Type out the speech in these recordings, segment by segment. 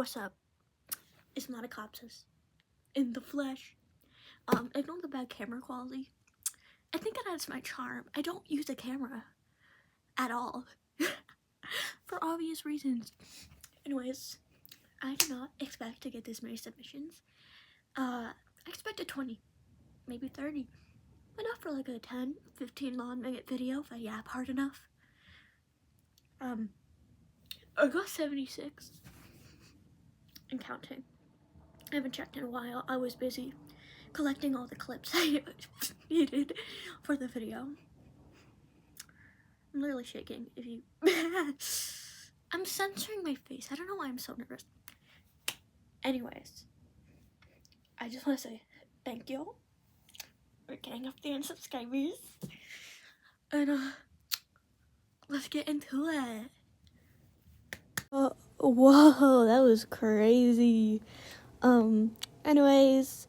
What's up? It's Monocopsis in the flesh. Ignore the bad camera quality. I think it adds my charm. I don't use a camera at all for obvious reasons. Anyways, I did not expect to get this many submissions. I expected 20, maybe 30. Enough for like a 10, 15 long minute video if I yap hard enough. I got 76 and counting. I haven't checked in a while. I was busy collecting all the clips I needed for the video. I'm literally shaking. If you I'm censoring my face. I don't know why I'm so nervous. Anyways, I just want to say thank you. We're getting up there in subscribers. And let's get into it. Whoa, that was crazy. Anyways,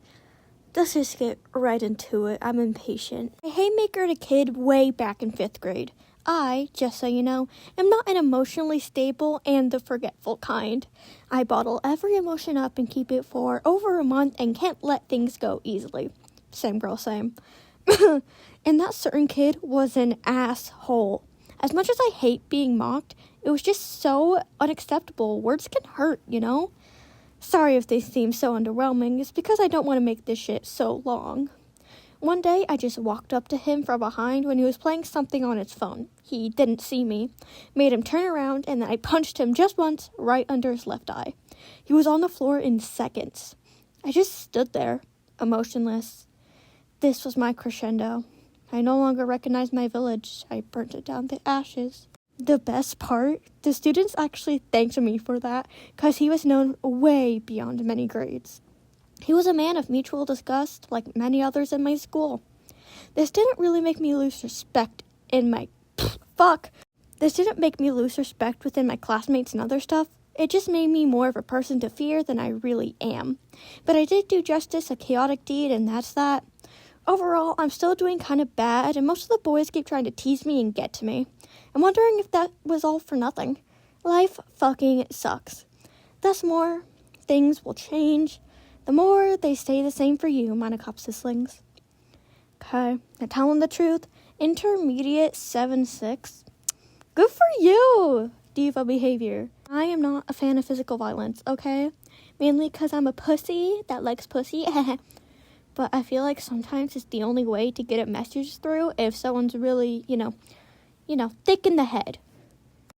let's just get right into it. I'm impatient. I haymakered a kid way back in 5th grade. I, just so you know, am not an emotionally stable and the forgetful kind. I bottle every emotion up and keep it for over a month and can't let things go easily. Same girl, same. And that certain kid was an asshole. As much as I hate being mocked, it was just so unacceptable. Words can hurt, you know? Sorry if they seem so underwhelming. It's because I don't want to make this shit so long. One day, I just walked up to him from behind when he was playing something on his phone. He didn't see me, made him turn around, and then I punched him just once, right under his left eye. He was on the floor in seconds. I just stood there, emotionless. This was my crescendo. I no longer recognized my village. I burnt it down to ashes. The best part, the students actually thanked me for that, because he was known way beyond many grades. He was a man of mutual disgust, like many others in my school. This didn't really make me lose respect in my... This didn't make me lose respect within my classmates and other stuff. It just made me more of a person to fear than I really am. But I did do justice a chaotic deed, and that's that. Overall, I'm still doing kind of bad, and most of the boys keep trying to tease me and get to me. I'm wondering if that was all for nothing. Life fucking sucks. Thus more things will change, the more they stay the same for you, monocopsislings. Okay, now telling the truth, intermediate 7-6. Good for you, diva behavior. I am not a fan of physical violence, okay? Mainly because I'm a pussy that likes pussy. But I feel like sometimes it's the only way to get a message through if someone's really, you know, thick in the head.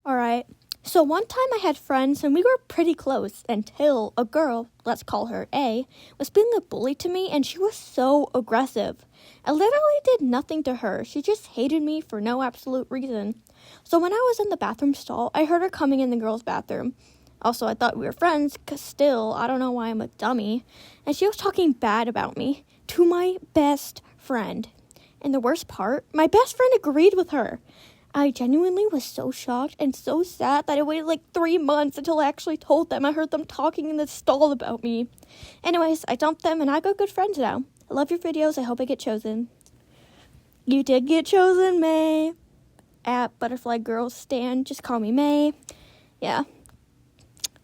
Alright, so one time I had friends and we were pretty close until a girl, let's call her A, was being a bully to me and she was so aggressive. I literally did nothing to her. She just hated me for no absolute reason. So when I was in the bathroom stall, I heard her coming in the girls' bathroom. Also, I thought we were friends, because still, I don't know why I'm a dummy. And she was talking bad about me to my best friend. And the worst part, my best friend agreed with her. I genuinely was so shocked and so sad that I waited like 3 months until I actually told them. I heard them talking in the stall about me. Anyways, I dumped them and I got good friends now. I love your videos. I hope I get chosen. You did get chosen, May. At Butterfly Girls Stand. Just call me May. Yeah.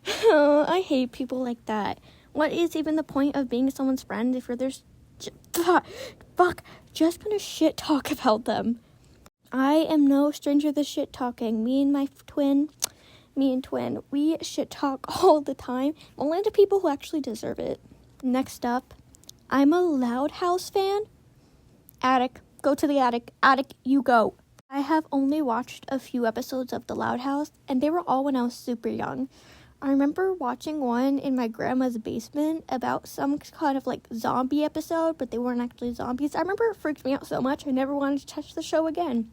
I hate people like that. What is even the point of being someone's friend if you're just gonna shit talk about them? I am no stranger to shit talking. Me and twin, we shit talk all the time. Only to people who actually deserve it. Next up, I'm a Loud House fan. Attic, go to the attic. Attic, you go. I have only watched a few episodes of The Loud House, and they were all when I was super young. I remember watching one in my grandma's basement about some kind of like zombie episode, but they weren't actually zombies. I remember it freaked me out so much I never wanted to touch the show again.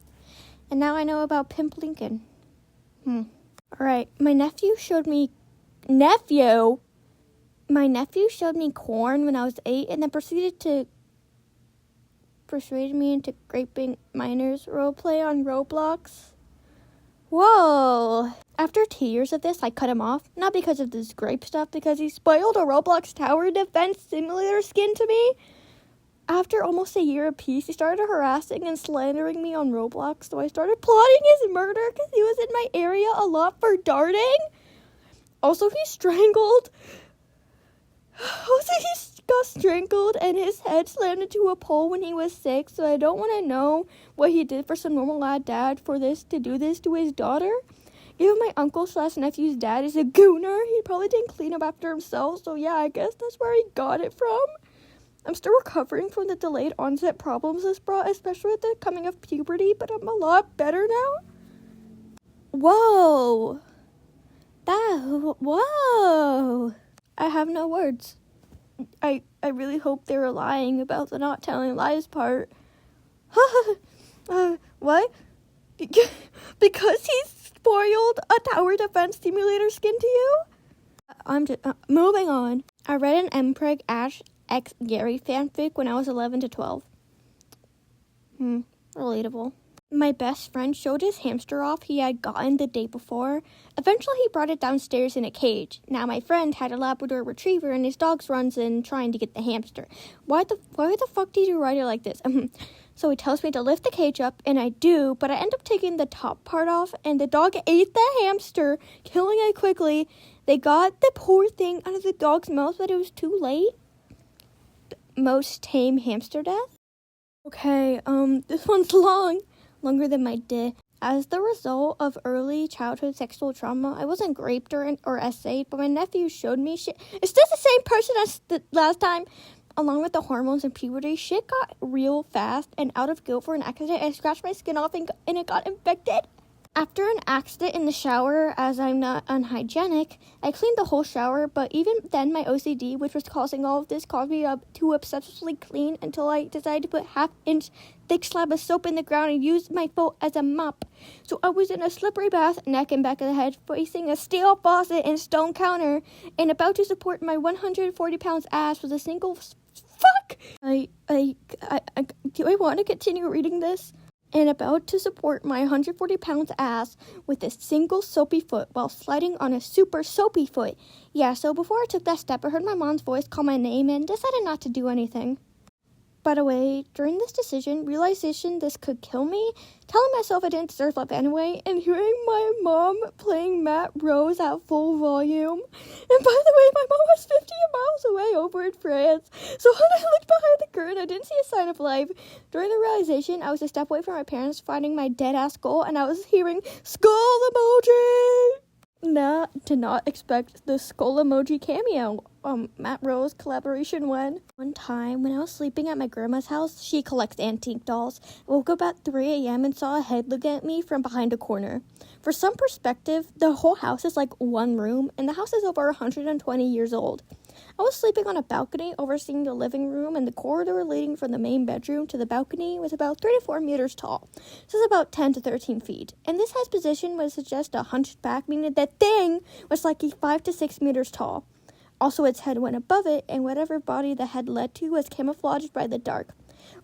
And now I know about Pimp Lincoln. Alright, my nephew showed me corn when I was 8 and then persuaded me into graping minors roleplay on Roblox. Whoa! After 2 years of this, I cut him off. Not because of this grape stuff, because he spoiled a Roblox tower defense simulator skin to me. After almost a year apiece, he started harassing and slandering me on Roblox, so I started plotting his murder because he was in my area a lot for darting. Also, he strangled. Also, he got strangled and his head slammed into a pole when he was 6, so I don't want to know what he did for some normal lad dad to do this to his daughter. Even my uncle/nephew's dad is a gooner. He probably didn't clean up after himself, so yeah, I guess that's where he got it from. I'm still recovering from the delayed onset problems this brought, especially with the coming of puberty, but I'm a lot better now. Whoa. Whoa. I have no words. I really hope they were lying about the not telling lies part. What? Because he spoiled a tower defense simulator skin to you? I'm just moving on. I read an Mpreg Ash X Gary fanfic when I was 11 to 12. Relatable. My best friend showed his hamster off he had gotten the day before. Eventually, he brought it downstairs in a cage. Now, my friend had a Labrador Retriever, and his dog runs in trying to get the hamster. Why the fuck did you write it like this? So he tells me to lift the cage up, and I do, but I end up taking the top part off, and the dog ate the hamster, killing it quickly. They got the poor thing out of the dog's mouth, but it was too late. Most tame hamster death? Okay, this one's longer than my day. As the result of early childhood sexual trauma, I wasn't raped or essayed, but my nephew showed me shit. Is this the same person as the last time? Along with the hormones and puberty, shit got real fast, and out of guilt for an accident, I scratched my skin off and it got infected. After an accident in the shower, as I'm not unhygienic, I cleaned the whole shower, but even then my OCD, which was causing all of this, caused me to obsessively clean until I decided to put half-inch thick slab of soap in the ground and use my foot as a mop. So I was in a slippery bath, neck and back of the head, facing a steel faucet and stone counter, and about to support my 140 pounds ass with a single fuck. Do I want to continue reading this? And about to support my 140 pounds ass with a single soapy foot while sliding on a super soapy foot. Yeah, so before I took that step, I heard my mom's voice call my name and decided not to do anything. By the way, during this realization this could kill me, telling myself I didn't deserve love anyway, and hearing my mom playing Matt Rose at full volume. And by the way, my mom was 50 miles away over in France, so when I looked behind the curtain, I didn't see a sign of life. During the realization, I was a step away from my parents finding my dead-ass skull, and I was hearing skull emoji! Did not expect the skull emoji cameo. Matt Rose collaboration one time when I was sleeping at my grandma's house, she collects antique dolls. I woke up at 3 a.m. and saw a head look at me from behind a corner. For some perspective, the whole house is like one room, and the house is over 120 years old. I was sleeping on a balcony overseeing the living room, and the corridor leading from the main bedroom to the balcony was about 3 to 4 meters tall. This is about 10 to 13 feet. And this head's position would suggest a hunched back, meaning that thing was like 5 to 6 meters tall. Also, its head went above it, and whatever body the head led to was camouflaged by the dark.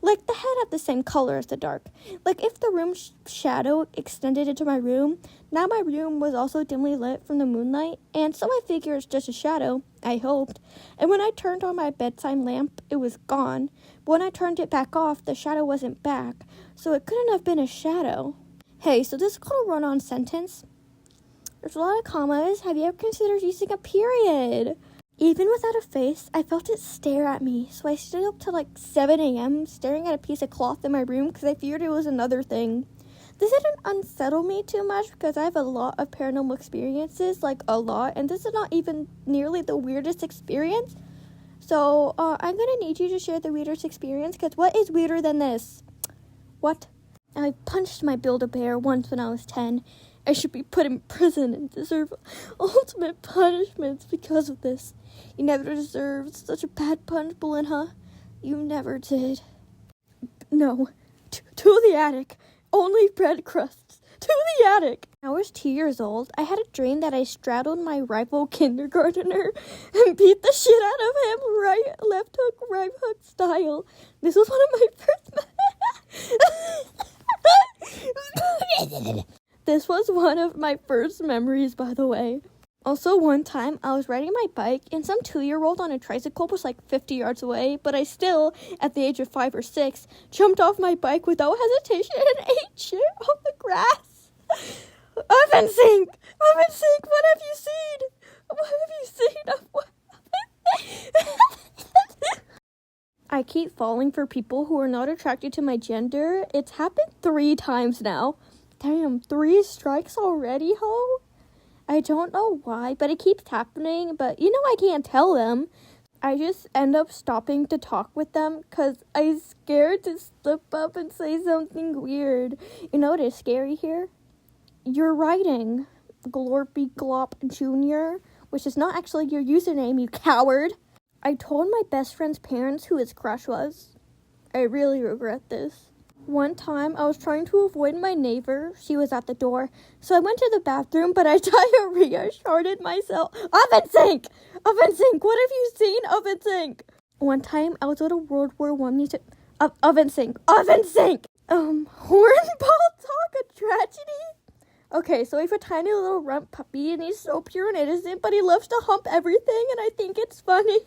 Like, the head had the same color as the dark. Like, if the room's shadow extended into my room, now my room was also dimly lit from the moonlight, and so I figured it's just a shadow, I hoped. And when I turned on my bedside lamp, it was gone. But when I turned it back off, the shadow wasn't back, so it couldn't have been a shadow. Hey, so this is called a run-on sentence. There's a lot of commas. Have you ever considered using a period? Even without a face, I felt it stare at me, so I stayed up till like 7 a.m. staring at a piece of cloth in my room because I feared it was another thing. This didn't unsettle me too much because I have a lot of paranormal experiences, like a lot, and this is not even nearly the weirdest experience. So, I'm gonna need you to share the weirdest experience, because what is weirder than this? What? I punched my Build-A-Bear once when I was 10. I should be put in prison and deserve ultimate punishments because of this. You never deserved such a bad punch, Bullen, huh? You never did. No. To the attic. Only bread crusts. To the attic. When I was 2 years old, I had a dream that I straddled my rival kindergartner and beat the shit out of him left hook, right hook style. This was one of my first... This was one of my first memories, by the way. Also, one time, I was riding my bike, and some 2-year-old on a tricycle was like 50 yards away, but I still, at the age of 5 or 6, jumped off my bike without hesitation and ate shit on the grass. Oven sink! What have you seen? What have you seen of what? I keep falling for people who are not attracted to my gender. It's happened 3 times now. Damn, 3 strikes already, ho? I don't know why, but it keeps happening. But, I can't tell them. I just end up stopping to talk with them because I'm scared to slip up and say something weird. You know what is scary here? You're writing Glorpy Glop Jr., which is not actually your username, you coward. I told my best friend's parents who his crush was. I really regret this. One time, I was trying to avoid my neighbor. She was at the door. So I went to the bathroom, but I diarrhea sharded myself. Oven sink! Oven sink! What have you seen? Oven sink! One time, I was at a World War I music... oven sink! Oven sink! Hornball talk, a tragedy? Okay, so we have a tiny little rump puppy, and he's so pure and innocent, but he loves to hump everything, and I think it's funny.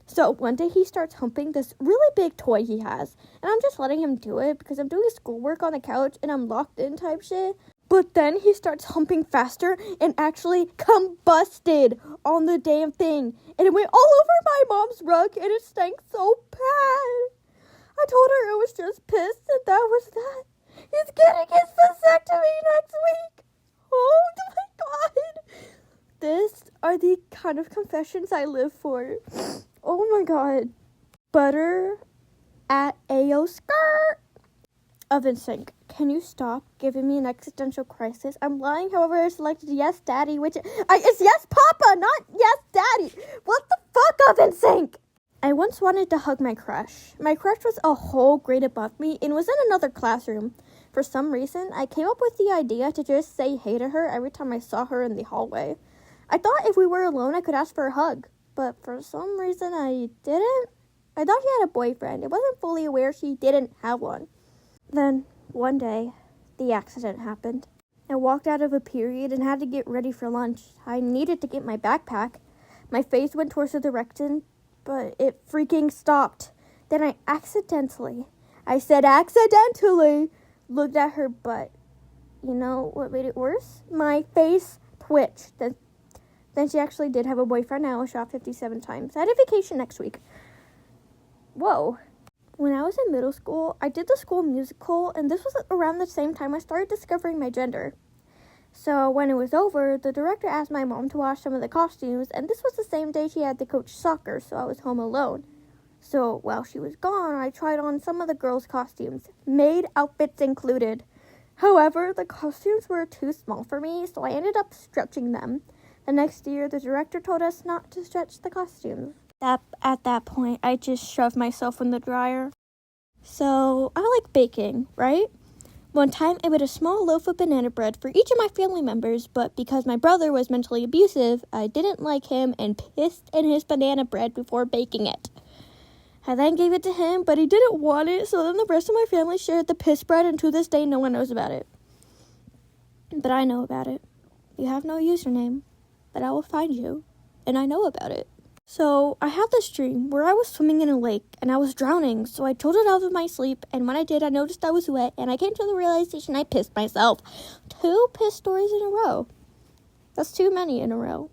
So one day he starts humping this really big toy he has, and I'm just letting him do it because I'm doing schoolwork on the couch, and I'm locked in type shit. But then he starts humping faster and actually combusted on the damn thing, and it went all over my mom's rug, and it stank so bad. I told her it was just piss, and that was that. He's getting his vasectomy next week. Oh my god. These are the kind of confessions I live for. Oh my god. Butter at AO skirt. Oven sink. Can you stop giving me an existential crisis? I'm lying, however, I selected yes, daddy, which it's yes, papa, not yes, daddy. What the fuck, oven sink? I once wanted to hug my crush. My crush was a whole grade above me and was in another classroom. For some reason, I came up with the idea to just say hey to her every time I saw her in the hallway. I thought if we were alone, I could ask for a hug. But for some reason, I didn't. I thought she had a boyfriend. I wasn't fully aware she didn't have one. Then, one day, the accident happened. I walked out of a period and had to get ready for lunch. I needed to get my backpack. My face went towards the direction, but it freaking stopped. Then I accidentally looked at her butt. You know what made it worse? My face twitched. Then she actually did have a boyfriend. I was shot 57 times. I had a vacation next week. Whoa. When I was in middle school, I did the school musical, and this was around the same time I started discovering my gender. So when it was over, the director asked my mom to wash some of the costumes, and this was the same day she had to coach soccer, so I was home alone. So while she was gone, I tried on some of the girls' costumes, maid outfits included. However, the costumes were too small for me, so I ended up stretching them. The next year, the director told us not to stretch the costumes. At that point, I just shoved myself in the dryer. So, I like baking, right? One time, I made a small loaf of banana bread for each of my family members, but because my brother was mentally abusive, I didn't like him and pissed in his banana bread before baking it. I then gave it to him, but he didn't want it, so then the rest of my family shared the piss bread, and to this day, no one knows about it. But I know about it. You have no username, but I will find you, and I know about it. So, I had this dream where I was swimming in a lake, and I was drowning, so I jolted out of my sleep, and when I did, I noticed I was wet, and I came to the realization I pissed myself. 2 piss stories in a row. That's too many in a row.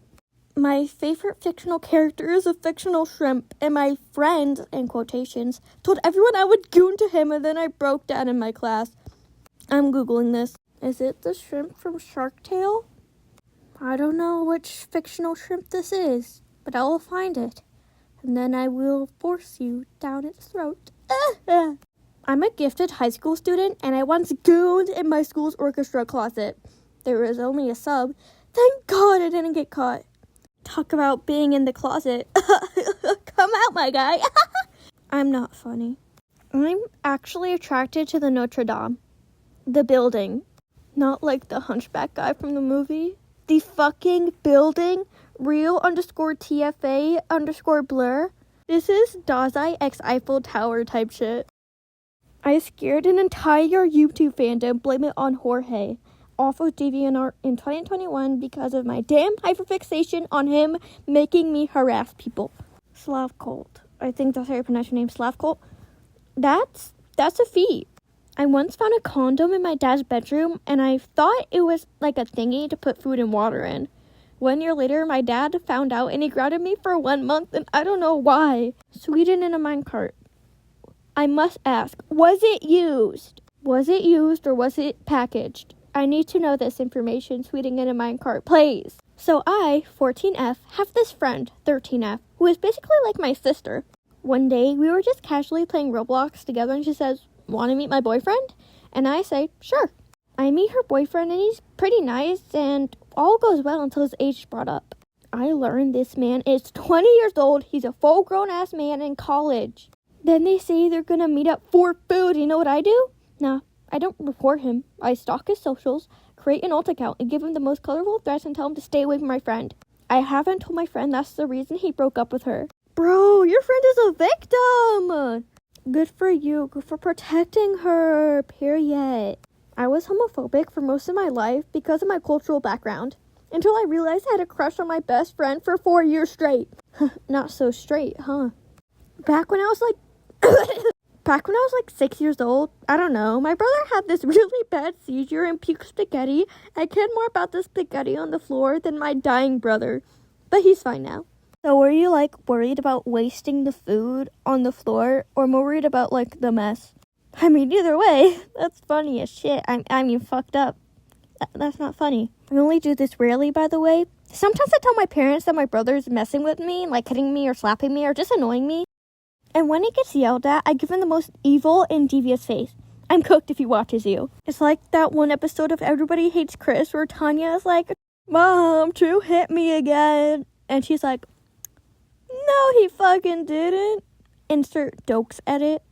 My favorite fictional character is a fictional shrimp, and my friend, in quotations, told everyone I would goon to him, and then I broke down in my class. I'm Googling this. Is it the shrimp from Shark Tale? I don't know which fictional shrimp this is, but I will find it, and then I will force you down its throat. I'm a gifted high school student, and I once gooned in my school's orchestra closet. There was only a sub. Thank God I didn't get caught. Talk about being in the closet. Come out, my guy. I'm not funny. I'm actually attracted to the Notre Dame. The building. Not like the hunchback guy from the movie. The fucking building. Real_TFA_blur. This is Dazai X Eiffel Tower type shit. I scared an entire YouTube fandom, blame it on Jorge, off of DeviantArt in 2021 because of my damn hyperfixation on him making me harass people. Slav Cult. I think that's how you pronounce your name, Slav Cult. That's a feat. I once found a condom in my dad's bedroom, and I thought it was like a thingy to put food and water in. 1 year later, my dad found out and he grounded me for 1 month, and I don't know why. Sweden in a minecart. I must ask, was it used? Was it used or was it packaged? I need to know this information, Sweden in a minecart, please. So I, 14F, have this friend, 13F, who is basically like my sister. One day, we were just casually playing Roblox together and she says, want to meet my boyfriend? And I say, sure. I meet her boyfriend and he's pretty nice and all goes well until his age is brought up. I learned this man is 20 years old. He's a full grown ass man in college. Then they say they're gonna meet up for food. You know what I do? Nah, I don't report him. I stalk his socials, create an alt account, and give him the most colorful threats and tell him to stay away from my friend. I haven't told my friend that's the reason he broke up with her. Bro, your friend is a victim! Good for you. Good for protecting her. Period. I was homophobic for most of my life because of my cultural background. Until I realized I had a crush on my best friend for 4 years straight. Not so straight, huh? Back when I was like 6 years old, I don't know, my brother had this really bad seizure and puked spaghetti. I cared more about the spaghetti on the floor than my dying brother. But he's fine now. So were you, worried about wasting the food on the floor, or more worried about, the mess? I mean, either way, that's funny as shit. I mean, fucked up. That's not funny. I only do this rarely, by the way. Sometimes I tell my parents that my brother's messing with me, hitting me or slapping me or just annoying me. And when he gets yelled at, I give him the most evil and devious face. I'm cooked if he watches you. It's like that one episode of Everybody Hates Chris where Tanya is like, Mom, Drew hit me again. And she's like, no, he fucking didn't. Insert Dokes edit.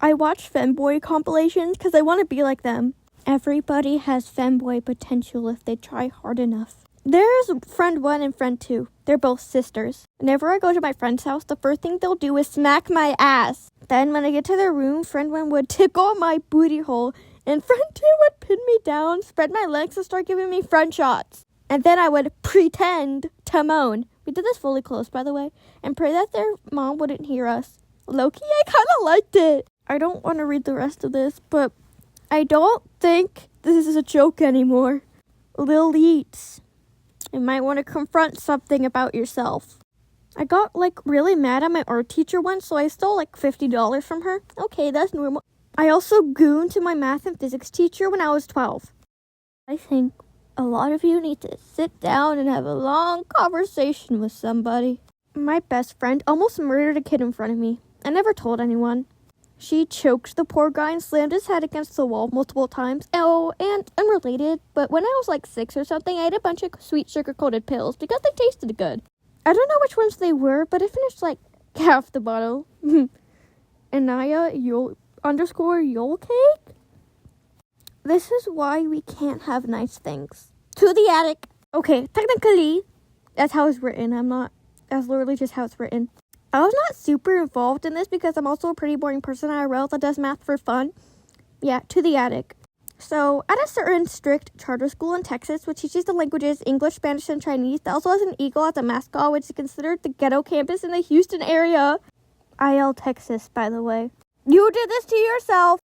I watch femboy compilations because I want to be like them. Everybody has femboy potential if they try hard enough. There's friend 1 and friend 2. They're both sisters. Whenever I go to my friend's house, the first thing they'll do is smack my ass. Then when I get to their room, friend 1 would tickle my booty hole, and friend 2 would pin me down, spread my legs, and start giving me friend shots. And then I would pretend to moan. We did this fully closed, by the way, and pray that their mom wouldn't hear us. Low-key, I kind of liked it. I don't want to read the rest of this, but I don't think this is a joke anymore. Lil Eats. You might want to confront something about yourself. I got, really mad at my art teacher once, so I stole, $50 from her. Okay, that's normal. I also gooned to my math and physics teacher when I was 12. I think a lot of you need to sit down and have a long conversation with somebody. My best friend almost murdered a kid in front of me. I never told anyone. She choked the poor guy and slammed his head against the wall multiple times. Oh, and unrelated, but when I was 6 or something, I ate a bunch of sweet sugar-coated pills because they tasted good. I don't know which ones they were, but I finished half the bottle. Anaya _Yol cake? This is why we can't have nice things. To the attic. Okay, technically, that's how it's written. That's literally just how it's written. I was not super involved in this because I'm also a pretty boring person IRL that does math for fun. Yeah, to the attic. So, at a certain strict charter school in Texas, which teaches the languages English, Spanish, and Chinese, that also has an eagle as a mascot, which is considered the ghetto campus in the Houston area. IL Texas, by the way. You did this to yourself!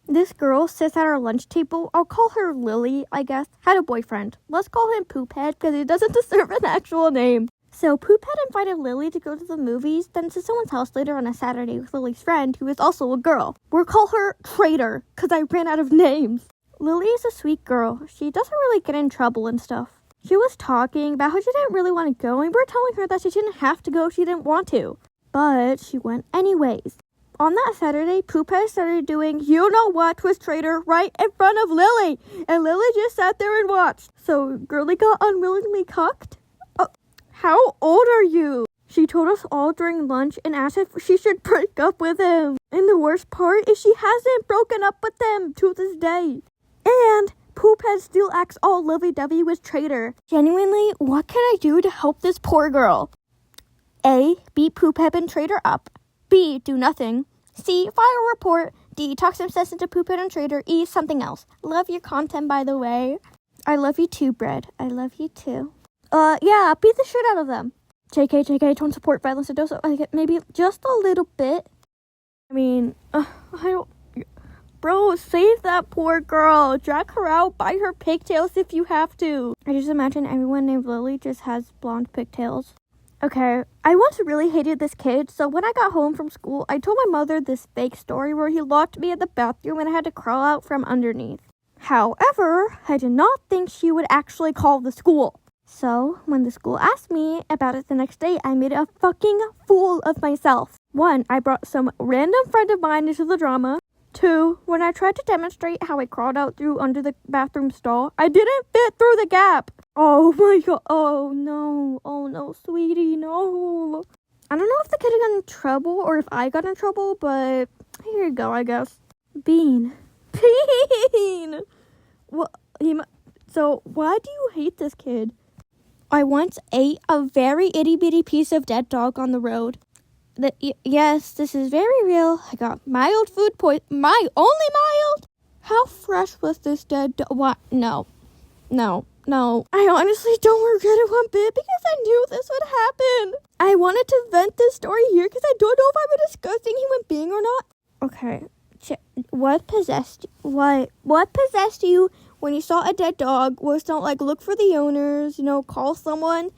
This girl sits at our lunch table. I'll call her Lily, I guess. Had a boyfriend. Let's call him Poophead because he doesn't deserve an actual name. So Poophead invited Lily to go to the movies, then to someone's house later on a Saturday with Lily's friend, who is also a girl. We'll call her Traitor, because I ran out of names. Lily is a sweet girl. She doesn't really get in trouble and stuff. She was talking about how she didn't really want to go, and we were telling her that she didn't have to go if she didn't want to. But she went anyways. On that Saturday, Poophead started doing you-know-what with Traitor right in front of Lily, and Lily just sat there and watched. So Girly got unwillingly cucked. How old are you? She told us all during lunch and asked if she should break up with him. And the worst part is she hasn't broken up with them to this day. And Poophead still acts all lovey-dovey with Traitor. Genuinely, what can I do to help this poor girl? A. Beat Poophead and Traitor up. B. Do nothing. C. File a report. D. Talk some sense into Poophead and Traitor. E. Something else. Love your content, by the way. I love you too, Bread. I love you too. Yeah, beat the shit out of them. JK, don't support violence and dose. Maybe just a little bit. I mean, I don't... Bro, save that poor girl. Drag her out, bite her pigtails if you have to. I just imagine everyone named Lily just has blonde pigtails. Okay, I once really hated this kid, so when I got home from school, I told my mother this fake story where he locked me in the bathroom and I had to crawl out from underneath. However, I did not think she would actually call the school. So, when the school asked me about it the next day, I made a fucking fool of myself. 1, I brought some random friend of mine into the drama. 2, when I tried to demonstrate how I crawled out through under the bathroom stall, I didn't fit through the gap. Oh my god, oh no, sweetie, no. I don't know if the kid got in trouble or if I got in trouble, but here you go, I guess. Bean. What? So, why do you hate this kid? I once ate a very itty-bitty piece of dead dog on the road. Yes, this is very real. I got mild food poisoning. My only mild? How fresh was this dead dog? What? No. I honestly don't regret it one bit because I knew this would happen. I wanted to vent this story here because I don't know if I'm a disgusting human being or not. Okay. What possessed you when you saw a dead dog? Was don't look for the owners, call someone.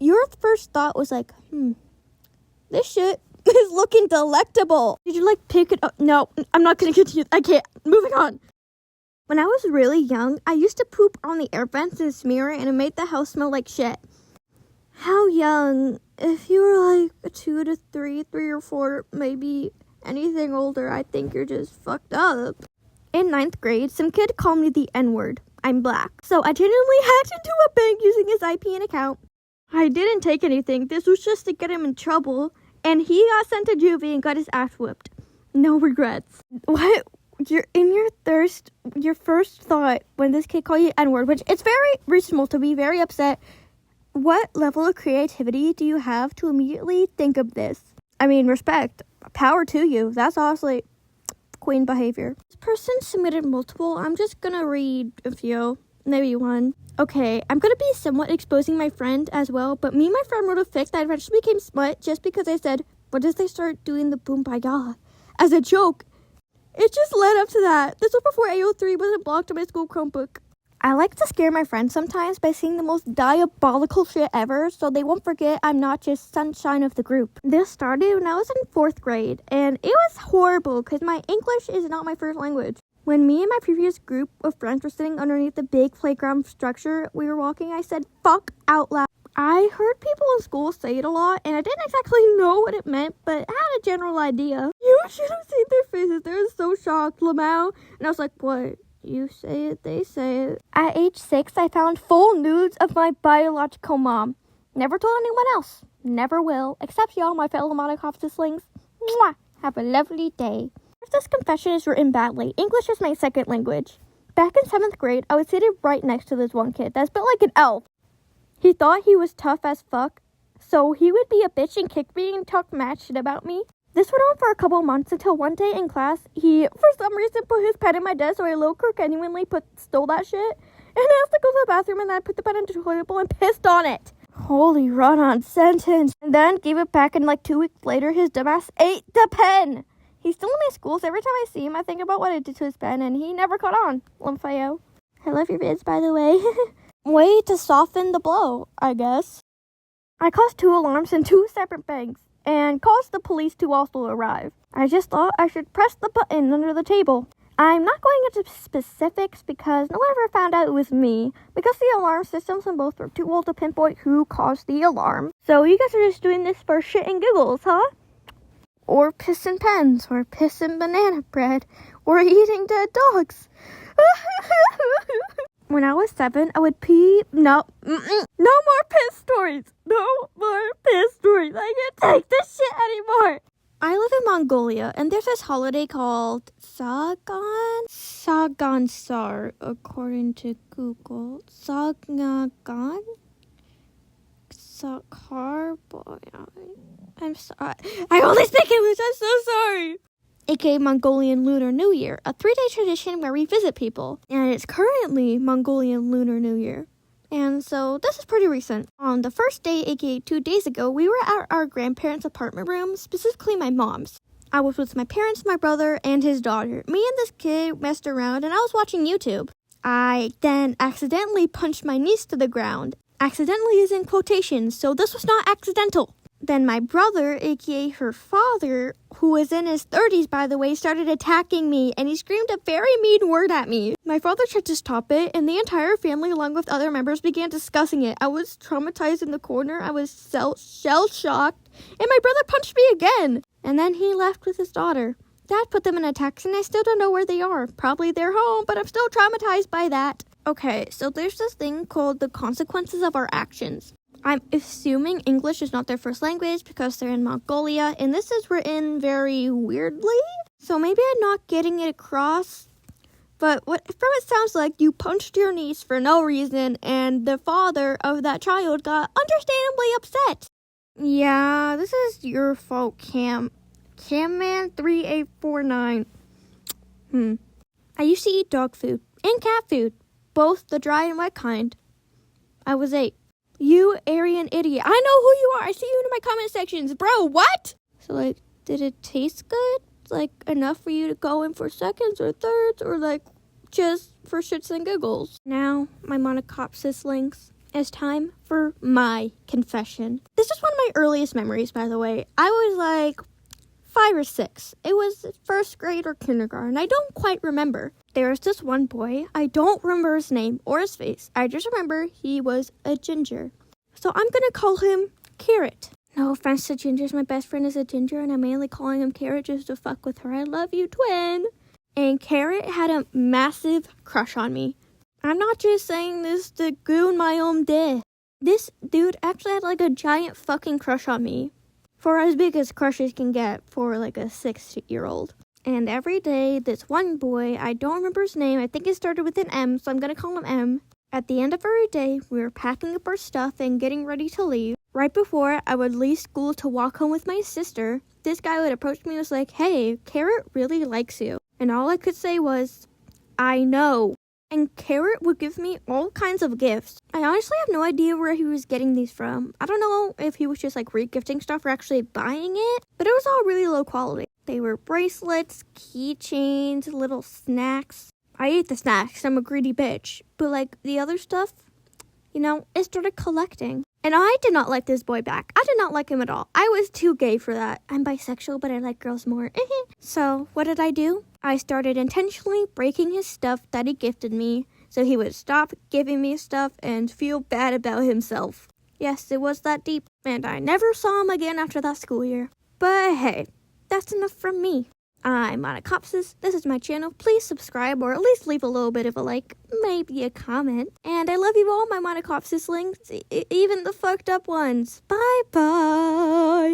Your first thought was this shit is looking delectable. Did you pick it up? No, I'm not gonna continue. I can't. Moving on. When I was really young, I used to poop on the air vents and smear it, and it made the house smell like shit. How young? If you were 2 to 3 or 4, maybe anything older, I think you're just fucked up. In 9th grade, some kid called me the N-word. I'm black. So I genuinely hacked into a bank using his IP and account. I didn't take anything. This was just to get him in trouble. And he got sent to juvie and got his ass whooped. No regrets. What? Your first thought when this kid called you N-word, which it's very reasonable to be very upset. What level of creativity do you have to immediately think of this? I mean, respect. Power to you. That's honestly queen behavior. This person submitted multiple. I'm just gonna read a few. Maybe one. Okay, I'm gonna be somewhat exposing my friend as well, but me and my friend wrote a fic that eventually became smut just because I said, what if they start doing the boom ba ya as a joke? It just led up to that. This was before AO3 wasn't blocked on my school Chromebook. I like to scare my friends sometimes by saying the most diabolical shit ever, so they won't forget I'm not just sunshine of the group. This started when I was in 4th grade, and it was horrible because my English is not my first language. When me and my previous group of friends were sitting underneath the big playground structure we were walking, I said, fuck out loud. I heard people in school say it a lot, and I didn't exactly know what it meant, but I had a general idea. You should have seen their faces. They were so shocked, Lamau. And I was like, what? You say it, they say it. At age 6, I found full nudes of my biological mom. Never told anyone else. Never will. Except y'all, my fellow Monocop siblings. Mwah! Have a lovely day. If this confession is written badly, English is my second language. Back in 7th grade, I was seated right next to this one kid that's built like an elf. He thought he was tough as fuck, so he would be a bitch and kick me and talk mad shit about me. This went on for a couple months until one day in class, he, for some reason, put his pen in my desk, so I low genuinely stole that shit, and asked to go to the bathroom, and then I put the pen into the toilet bowl and pissed on it. Holy run-on sentence. And then gave it back, and 2 weeks later, his dumbass ate the pen. He's still in my school, so every time I see him, I think about what I did to his pen, and he never caught on. Limphio. I love your vids, by the way. Way to soften the blow, I guess. I caused 2 alarms in 2 separate banks, and caused the police to also arrive. I just thought I should press the button under the table. I'm not going into specifics because no one ever found out it was me, because the alarm systems in both were too old to pinpoint who caused the alarm. So you guys are just doing this for shit and giggles, huh? Or pissing pens, or pissing banana bread, or eating dead dogs. When I was 7, I would pee. No more piss stories. No more piss stories. I can't take this shit anymore. I live in Mongolia, and there's this holiday called Sagansar, according to Google. Sagagan? I'm sorry. I only speak English. I'm so sorry. AKA Mongolian Lunar New Year, a 3-day tradition where we visit people. And it's currently Mongolian Lunar New Year. And so this is pretty recent. On the first day, aka 2 days ago, we were at our grandparents' apartment room, specifically my mom's. I was with my parents, my brother, and his daughter. Me and this kid messed around, and I was watching YouTube. I then accidentally punched my niece to the ground. Accidentally is in quotations, so this was not accidental. Then my brother, aka her father, who was in his 30s by the way, started attacking me, and he screamed a very mean word at me. My father tried to stop it, and the entire family along with other members began discussing it. I was traumatized in the corner, I was shell-shocked, and my brother punched me again. And then he left with his daughter. Dad put them in a taxi, and I still don't know where they are. Probably they're home, but I'm still traumatized by that. Okay, so there's this thing called the consequences of our actions. I'm assuming English is not their first language because they're in Mongolia, and this is written very weirdly. So maybe I'm not getting it across, but what from it sounds like you punched your niece for no reason, and the father of that child got understandably upset. Yeah, this is your fault, Camman3849. I used to eat dog food and cat food, both the dry and wet kind. I was 8. You Aryan idiot. I know who you are. I see you in my comment sections. Bro, what? So, like, did it taste good? Like, enough for you to go in for seconds or thirds? Or, like, just for shits and giggles? Now, my monocopsis links. It's time for my confession. This is one of my earliest memories, by the way. I was, like, 5 or 6. It was first grade or kindergarten. I don't quite remember. There was this one boy. I don't remember his name or his face. I just remember he was a ginger. So I'm gonna call him Carrot. No offense to gingers. My best friend is a ginger, and I'm mainly calling him Carrot just to fuck with her. I love you, twin. And Carrot had a massive crush on me. I'm not just saying this to goon my own dick. This dude actually had like a giant fucking crush on me. For as big as crushes can get for like a 6-year-old. And every day, this one boy, I don't remember his name, I think it started with an M, so I'm gonna call him M. At the end of every day, we were packing up our stuff and getting ready to leave. Right before I would leave school to walk home with my sister, this guy would approach me and was like, "Hey, Carrot really likes you." And all I could say was, "I know." And Carrot would give me all kinds of gifts. I honestly have no idea where he was getting these from. I don't know if he was just like re-gifting stuff or actually buying it, but it was all really low quality. They were bracelets, keychains, little snacks. I ate the snacks, I'm a greedy bitch. But like the other stuff, you know, it started collecting. And I did not like this boy back. I did not like him at all. I was too gay for that. I'm bisexual, but I like girls more. So what did I do? I started intentionally breaking his stuff that he gifted me so he would stop giving me stuff and feel bad about himself. Yes, it was that deep, and I never saw him again after that school year. But hey, that's enough from me. I'm Monocopsis. This is my channel. Please subscribe or at least leave a little bit of a like, maybe a comment. And I love you all, my Monocopsis links, even the fucked up ones. Bye bye.